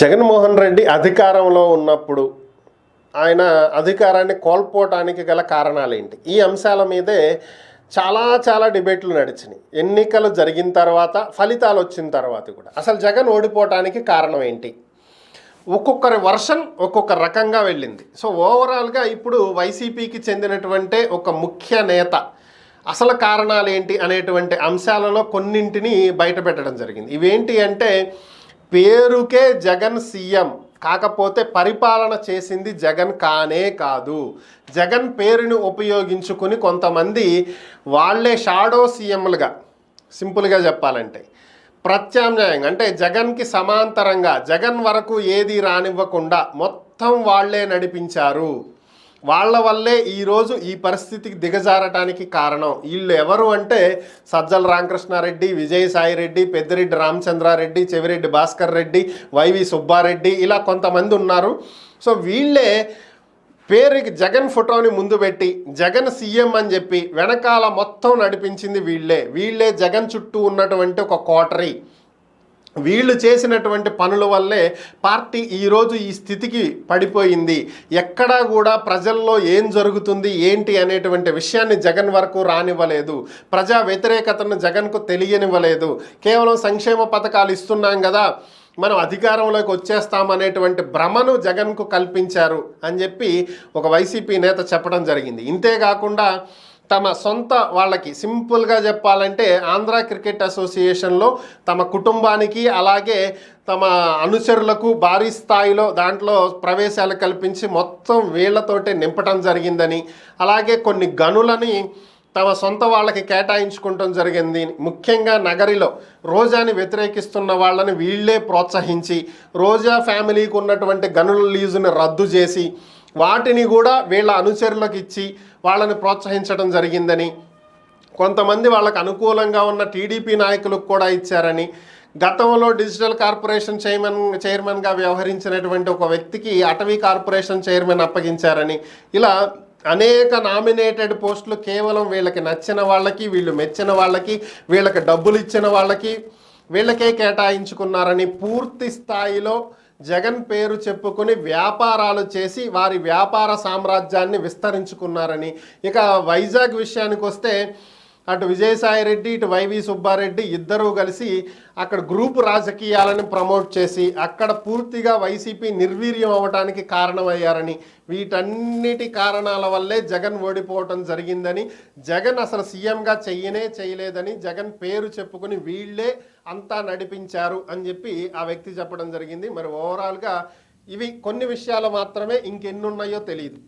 జగన్మోహన్ రెడ్డి అధికారంలో ఉన్నప్పుడు ఆయన అధికారాన్ని కోల్పోవటానికి గల కారణాలేంటి? ఈ అంశాల మీదే చాలా డిబేట్లు నడిచినాయి. ఎన్నికలు జరిగిన తర్వాత, ఫలితాలు వచ్చిన తర్వాత కూడా అసలు జగన్ ఓడిపోవటానికి కారణం ఏంటి? ఒక్కొక్కరి వర్షన్ ఒక్కొక్క రకంగా వెళ్ళింది. సో ఓవరాల్గా ఇప్పుడు వైసీపీకి చెందినటువంటి ఒక ముఖ్య నేత అసలు కారణాలు ఏంటి అనేటువంటి అంశాలలో కొన్నింటిని బయటపెట్టడం జరిగింది. ఇవేంటి అంటే, పేరుకే జగన్ సీఎం, కాకపోతే పరిపాలన చేసింది జగన్ కానే కాదు. జగన్ పేరుని ఉపయోగించుకుని కొంతమంది వాళ్ళే షాడో సీఎంలుగా, సింపుల్గా చెప్పాలంటే ప్రత్యామ్నాయంగా, అంటే జగన్కి సమాంతరంగా జగన్ వరకు ఏది రానివ్వకుండా మొత్తం వాళ్లే నడిపించారు. వాళ్ళ వల్లే ఈరోజు ఈ పరిస్థితికి దిగజారటానికి కారణం. వీళ్ళు ఎవరు అంటే సజ్జల రామకృష్ణారెడ్డి, విజయసాయిరెడ్డి, పెద్దిరెడ్డి రామచంద్రారెడ్డి, చెవిరెడ్డి భాస్కర్ రెడ్డి, వైవి సుబ్బారెడ్డి, ఇలా కొంతమంది ఉన్నారు. సో వీళ్ళే పేరుకి జగన్ ఫోటోని ముందు పెట్టి జగన్ సీఎం అని చెప్పి వెనకాల మొత్తం నడిపించింది వీళ్ళే జగన్ చుట్టూ ఉన్నటువంటి ఒక కోటరీ. వీళ్ళు చేసినటువంటి పనుల వల్లే పార్టీ ఈరోజు ఈ స్థితికి పడిపోయింది. ఎక్కడా కూడా ప్రజల్లో ఏం జరుగుతుంది ఏంటి అనేటువంటి విషయాన్ని జగన్ వరకు రానివ్వలేదు. ప్రజా వ్యతిరేకతను జగన్కు తెలియనివ్వలేదు. కేవలం సంక్షేమ పథకాలు ఇస్తున్నాం కదా, మనం అధికారంలోకి వచ్చేస్తామనేటువంటి భ్రమను జగన్కు కల్పించారు అని చెప్పి ఒక వైసీపీ నేత చెప్పడం జరిగింది. ఇంతేకాకుండా తమ సొంత వాళ్ళకి, సింపుల్గా చెప్పాలంటే ఆంధ్ర క్రికెట్ అసోసియేషన్లో తమ కుటుంబానికి అలాగే తమ అనుచరులకు భారీ స్థాయిలో దాంట్లో ప్రవేశాలు కల్పించి మొత్తం వీళ్లతోటే నింపటం జరిగిందని, అలాగే కొన్ని గనులని తమ సొంత వాళ్ళకి కేటాయించుకుంటం జరిగింది. ముఖ్యంగా నగరిలో రోజాని వ్యతిరేకిస్తున్న వాళ్ళని వీళ్ళే ప్రోత్సహించి రోజా ఫ్యామిలీకి ఉన్నటువంటి గనుల లీజుని రద్దు చేసి వాటిని కూడా వీళ్ళ అనుచరులకు ఇచ్చి వాళ్ళని ప్రోత్సహించడం జరిగిందని, కొంతమంది వాళ్ళకు అనుకూలంగా ఉన్న టీడీపీ నాయకులకు కూడా ఇచ్చారని, గతంలో డిజిటల్ కార్పొరేషన్ చైర్మన్గా వ్యవహరించినటువంటి ఒక వ్యక్తికి అటవీ కార్పొరేషన్ చైర్మన్ అప్పగించారని, ఇలా అనేక నామినేటెడ్ పోస్టులు కేవలం వీళ్ళకి నచ్చిన వాళ్ళకి, వీళ్ళు మెచ్చిన వాళ్ళకి, వీళ్ళకి డబ్బులు ఇచ్చిన వాళ్ళకి, వీళ్ళకే కేటాయించుకున్నారని పూర్తి స్థాయిలో జగన్ పేరు చెప్పుకొని వ్యాపారాలు చేసి వారి వ్యాపార సామ్రాజ్యాన్ని విస్తరించుకున్నారని. ఇక వైజాగ్ విషయానికి వస్తే అటు విజయసాయిరెడ్డి ఇటు వైవి సుబ్బారెడ్డి ఇద్దరూ కలిసి అక్కడ గ్రూపు రాజకీయాలను ప్రమోట్ చేసి అక్కడ పూర్తిగా వైసీపీ నిర్వీర్యం అవ్వడానికి కారణమయ్యారని, వీటన్నిటి కారణాల వల్లే జగన్ ఓడిపోవటం జరిగిందని, జగన్ అసలు సీఎంగా చేయలేదని, జగన్ పేరు చెప్పుకుని వీళ్ళే అంతా నడిపించారు అని చెప్పి ఆ వ్యక్తి చెప్పడం జరిగింది. మరి ఓవరాల్గా ఇవి కొన్ని విషయాలు మాత్రమే, ఇంకెన్నున్నాయో తెలియదు.